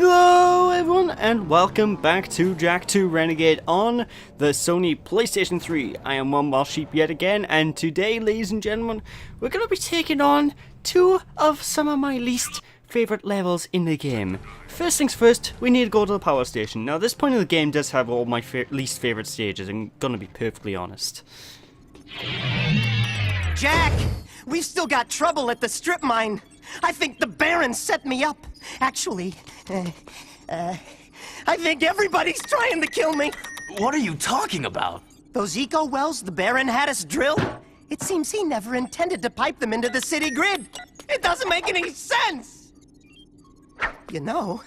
Hello everyone and welcome back to Jak 2 Renegade on the Sony PlayStation 3. I am One Wild Sheep yet again, and today, ladies and gentlemen, we're going to be taking on two of some of my least favourite levels in the game. First things first, we need to go to the power station. Now this point of the game does have all my least favourite stages, I'm going to be perfectly honest. Jak! We've still got trouble at the strip mine. I think the Baron set me up. Actually, I think everybody's trying to kill me. What are you talking about? Those eco wells the Baron had us drill? It seems he never intended to pipe them into the city grid. It doesn't make any sense. You know,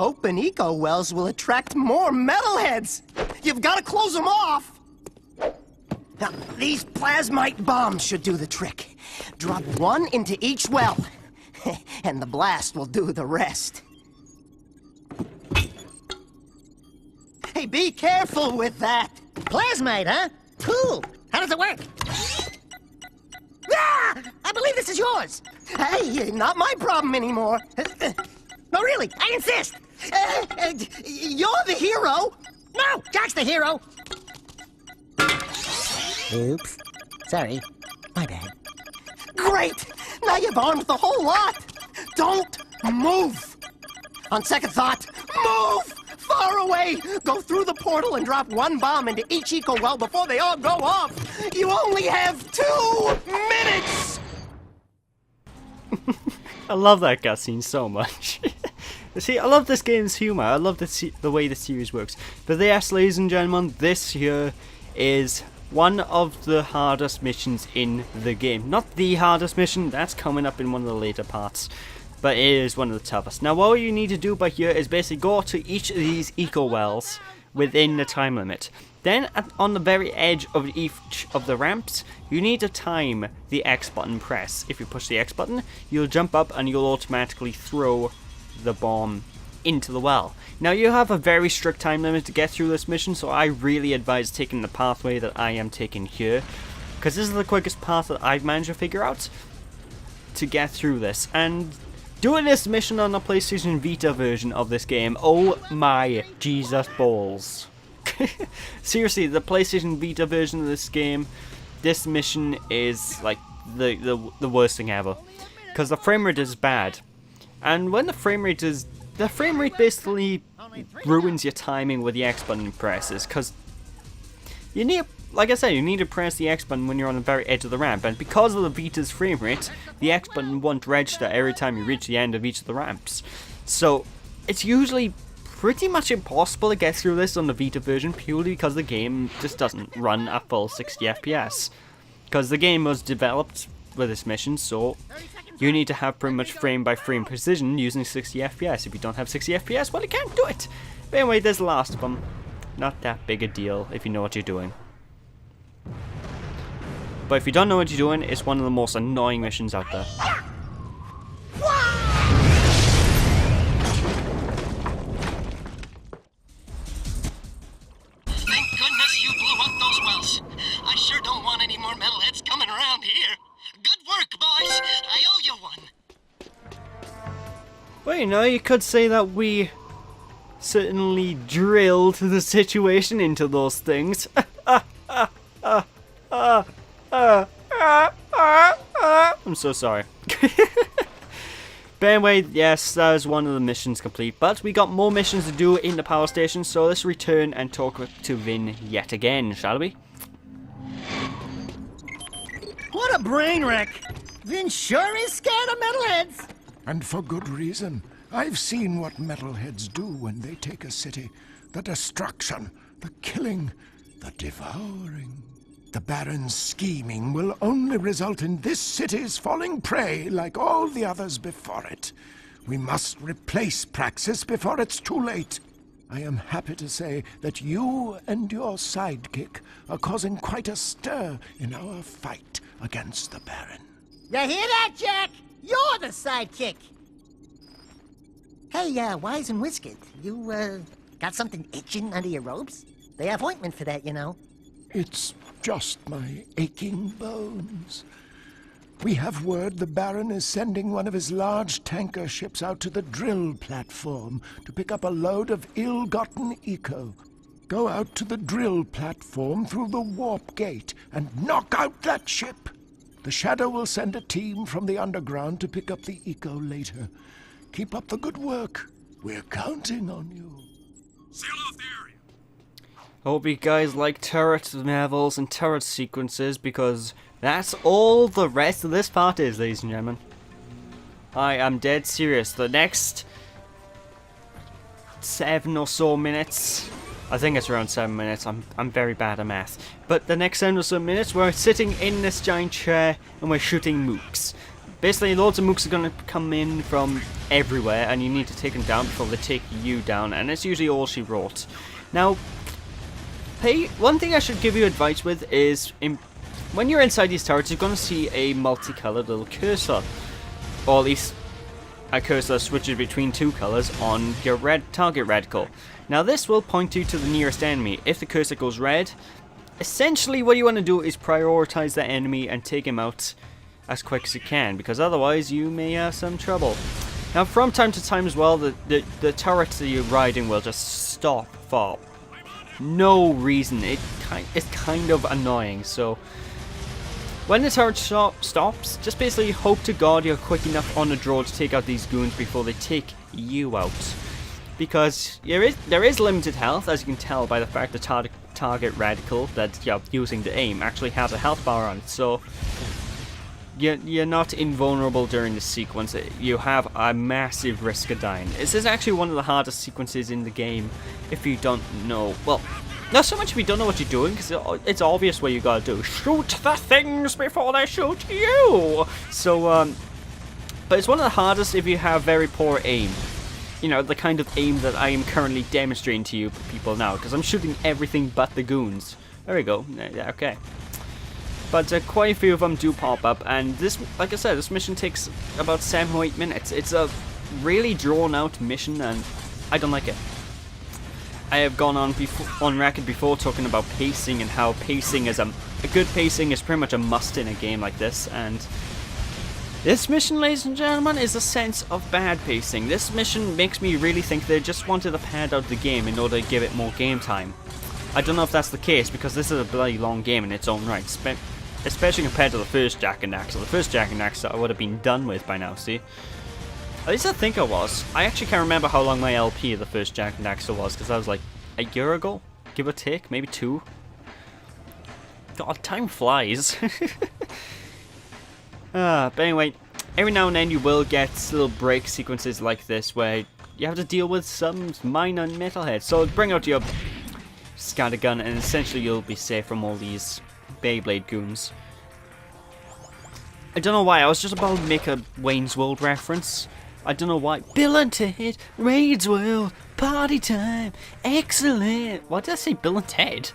open eco wells will attract more metalheads. You've got to close them off. Now, these plasmite bombs should do the trick. Drop one into each well, and the blast will do the rest. Hey, be careful with that. Plasmite, huh? Cool. How does it work? Ah! I believe this is yours. Hey, not my problem anymore. No, really, I insist. You're the hero. No, Jack's the hero. Oops. Sorry. My bad. Great! Now you've armed the whole lot! Don't move! On second thought, move! Far away! Go through the portal and drop one bomb into each eco well before they all go off! You only have 2 minutes! I love that cutscene so much. See, I love this game's humour, I love the way the series works. But yes, ladies and gentlemen, this here is one of the hardest missions in the game. Not the hardest mission, that's coming up in one of the later parts, but it is one of the toughest. Now all you need to do by here is basically go to each of these eco wells within the time limit. Then on the very edge of each of the ramps, you need to time the X button press. If you push the X button, you'll jump up and you'll automatically throw the bomb into the well. Now you have a very strict time limit to get through this mission, so I really advise taking the pathway that I am taking here, because this is the quickest path that I've managed to figure out to get through this. And doing this mission on the PlayStation Vita version of this game, oh my Jesus balls. Seriously, the PlayStation Vita version of this game, this mission is like the worst thing ever, because the frame rate is bad, and when the frame rate basically ruins your timing with the X button presses, because you need, like I said, you need to press the X button when you're on the very edge of the ramp, and because of the Vita's frame rate, the X button won't register every time you reach the end of each of the ramps. So it's usually pretty much impossible to get through this on the Vita version, purely because the game just doesn't run at full 60 FPS. Because the game was developed with this mission, so you need to have pretty much frame by frame precision using 60 FPS. If you don't have 60 FPS, well, you can't do it. But anyway, there's the last of them. Not that big a deal if you know what you're doing. But if you don't know what you're doing, it's one of the most annoying missions out there. Thank goodness you blew up those wells. I sure don't want any more metalheads coming around here. Good work, boys. I owe you one. Well, you know, you could say that we certainly drilled the situation into those things. I'm so sorry. But anyway, yes, that was one of the missions complete. But we got more missions to do in the power station, so let's return and talk to Vin yet again, shall we? What a brain wreck. Vin sure is scared of metalheads. And for good reason. I've seen what metalheads do when they take a city. The destruction, the killing, the devouring. The Baron's scheming will only result in this city's falling prey like all the others before it. We must replace Praxis before it's too late. I am happy to say that you and your sidekick are causing quite a stir in our fight against the Baron. You hear that, Jak? You're the sidekick. Hey, Wise and Whisket, you, got something itching under your robes? They have ointment for that, you know. It's just my aching bones. We have word the Baron is sending one of his large tanker ships out to the drill platform to pick up a load of ill-gotten eco. Go out to the drill platform through the warp gate and knock out that ship. The Shadow will send a team from the underground to pick up the eco later. Keep up the good work. We're counting on you. Seal off the area. I hope you guys like turret levels and turret sequences, because that's all the rest of this part is, ladies and gentlemen. I am dead serious. The next 7 or so minutes, I think it's around 7 minutes, I'm very bad at math, but the next 7 or so minutes we're sitting in this giant chair and we're shooting mooks. Basically, loads of mooks are going to come in from everywhere and you need to take them down before they take you down, and it's usually all she wrote. Now, one thing I should give you advice with is, when you're inside these turrets, you're going to see a multicolored little cursor, or at least a cursor switches between 2 colors on your target reticle. Now this will point you to the nearest enemy. If the cursor goes red, essentially what you want to do is prioritize that enemy and take him out as quick as you can, because otherwise you may have some trouble. Now from time to time as well, the turrets that you're riding will just stop for no reason. It's kind of annoying. So when the turret stops, just basically hope to God you're quick enough on the draw to take out these goons before they take you out. Because there is limited health, as you can tell by the fact the target reticle that you're using to aim actually has a health bar on it. So you're not invulnerable during the sequence. You have a massive risk of dying. This is actually one of the hardest sequences in the game if you don't know. Well, not so much if you don't know what you're doing, because it's obvious what you gotta do. Shoot the things before they shoot you! So, but it's one of the hardest if you have very poor aim. You know, the kind of aim that I am currently demonstrating to you people now, because I'm shooting everything but the goons. There we go. Yeah, okay. But quite a few of them do pop up, and this, like I said, this mission takes about 7 or 8 minutes. It's a really drawn out mission, and I don't like it. I have gone on record before talking about pacing and how pacing is a good pacing is pretty much a must in a game like this, and this mission, ladies and gentlemen, is a sense of bad pacing. This mission makes me really think they just wanted to pad out the game in order to give it more game time. I don't know if that's the case, because this is a bloody long game in its own right, especially compared to the first Jak and Daxter. The first Jak and Daxter I would have been done with by now, see? At least I think I was. I actually can't remember how long my LP of the first Jak and Daxter was, because that was like a year ago, give or take, maybe 2. God, time flies. But anyway, every now and then you will get little break sequences like this where you have to deal with some minor metalheads. So bring out your scattergun and essentially you'll be safe from all these Beyblade goons. I don't know why, I was just about to make a Wayne's World reference. I don't know why. Bill and Ted, Wayne's World, party time, excellent. Why did I say Bill and Ted?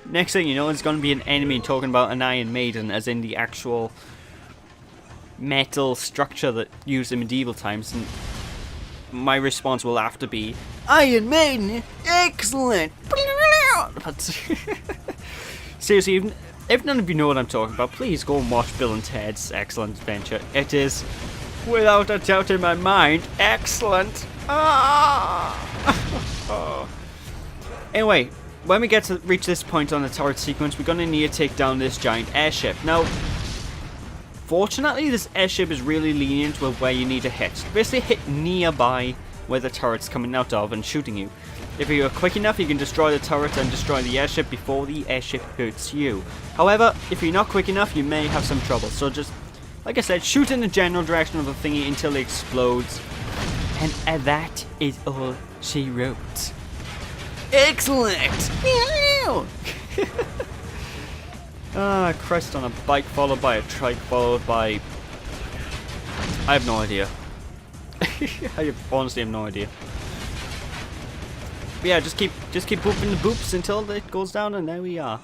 Next thing you know, it's going to be an enemy talking about an Iron Maiden, as in the actual metal structure that used in medieval times, and my response will have to be, Iron Maiden, excellent. But seriously, if none of you know what I'm talking about, please go and watch Bill and Ted's Excellent Adventure. It is, without a doubt in my mind, excellent. Anyway, when we get to reach this point on the turret sequence, we're going to need to take down this giant airship. Now, fortunately, this airship is really lenient with where you need to hit. Basically hit nearby where the turret's coming out of and shooting you. If you're quick enough, you can destroy the turret and destroy the airship before the airship hurts you. However, if you're not quick enough, you may have some trouble. So just, like I said, shoot in the general direction of the thingy until it explodes. And that is all she wrote. Excellent! Ah, Christ on a bike followed by a trike followed by... I have no idea. I honestly have no idea. But yeah, just keep booping the boops until it goes down, and there we are.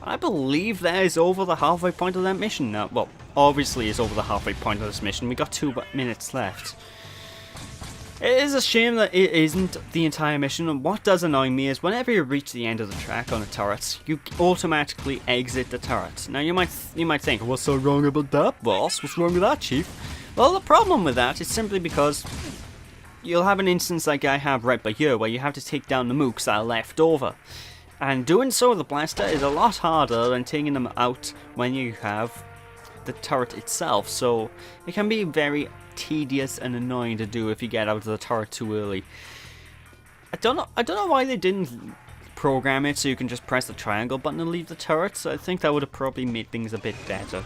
I believe that is over the halfway point of that mission now. Well, obviously it's over the halfway point of this mission. We got 2 minutes left. It is a shame that it isn't the entire mission, and what does annoy me is whenever you reach the end of the track on a turret, you automatically exit the turret. Now you might think, what's so wrong about that, boss? What's wrong with that, chief? Well, the problem with that is simply because you'll have an instance like I have right by here, where you have to take down the mooks that are left over. And doing so with the blaster is a lot harder than taking them out when you have the turret itself, so it can be very tedious and annoying to do if you get out of the turret too early. I don't know why they didn't program it so you can just press the triangle button and leave the turrets. I think that would have probably made things a bit better.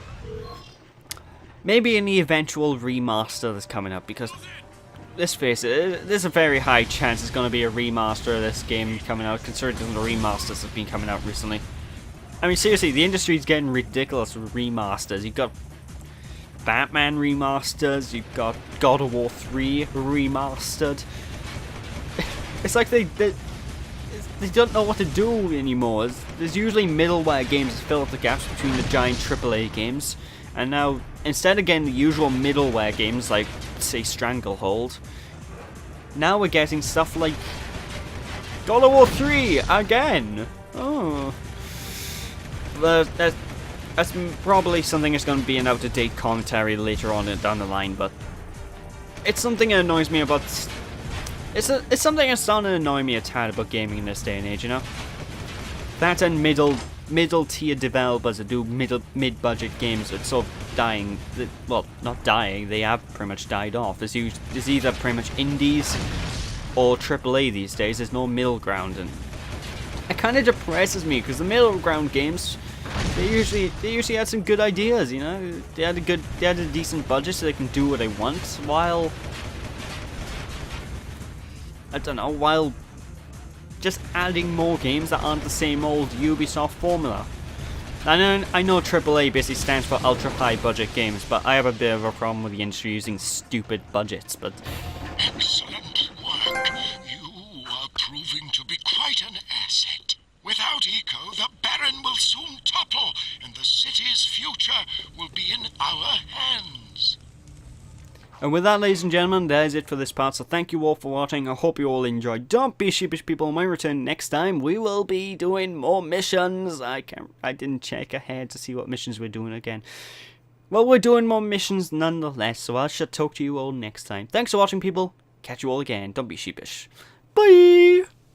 Maybe in the eventual remaster that's coming up, because let's face it, there's a very high chance it's going to be a remaster of this game coming out, considering the remasters have been coming out recently. I mean, seriously, the industry's getting ridiculous with remasters. You've got Batman remasters, you've got God of War 3 remastered. It's like they don't know what to do anymore. There's usually middleware games that fill up the gaps between the giant AAA games, and now instead of getting the usual middleware games like, say, Stranglehold, now we're getting stuff like God of War 3 again. Oh, that's probably something that's going to be an out-of-date commentary later on down the line, but it's something that annoys me about. It's something that's starting to annoy me a tad about gaming in this day and age, you know. That and middle tier developers that do mid-budget games are sort of dying. Well, not dying. They have pretty much died off. There's either pretty much indies or AAA these days. There's no middle ground, and it kind of depresses me because the middle ground games, they usually had some good ideas, you know. They had a decent budget so they can do what they want, while while just adding more games that aren't the same old Ubisoft formula. I know AAA basically stands for ultra high budget games, but I have a bit of a problem with the industry using stupid budgets. But Excellent work. You are proving to be quite an asset. Without Eco, the Baron will soon topple, and the city's future will be in our hands. And with that, ladies and gentlemen, that is it for this part, so thank you all for watching. I hope you all enjoyed. Don't be sheepish, people. On my return next time, we will be doing more missions. I didn't check ahead to see what missions we're doing again. Well, we're doing more missions nonetheless, so I shall talk to you all next time. Thanks for watching, people. Catch you all again. Don't be sheepish. Bye!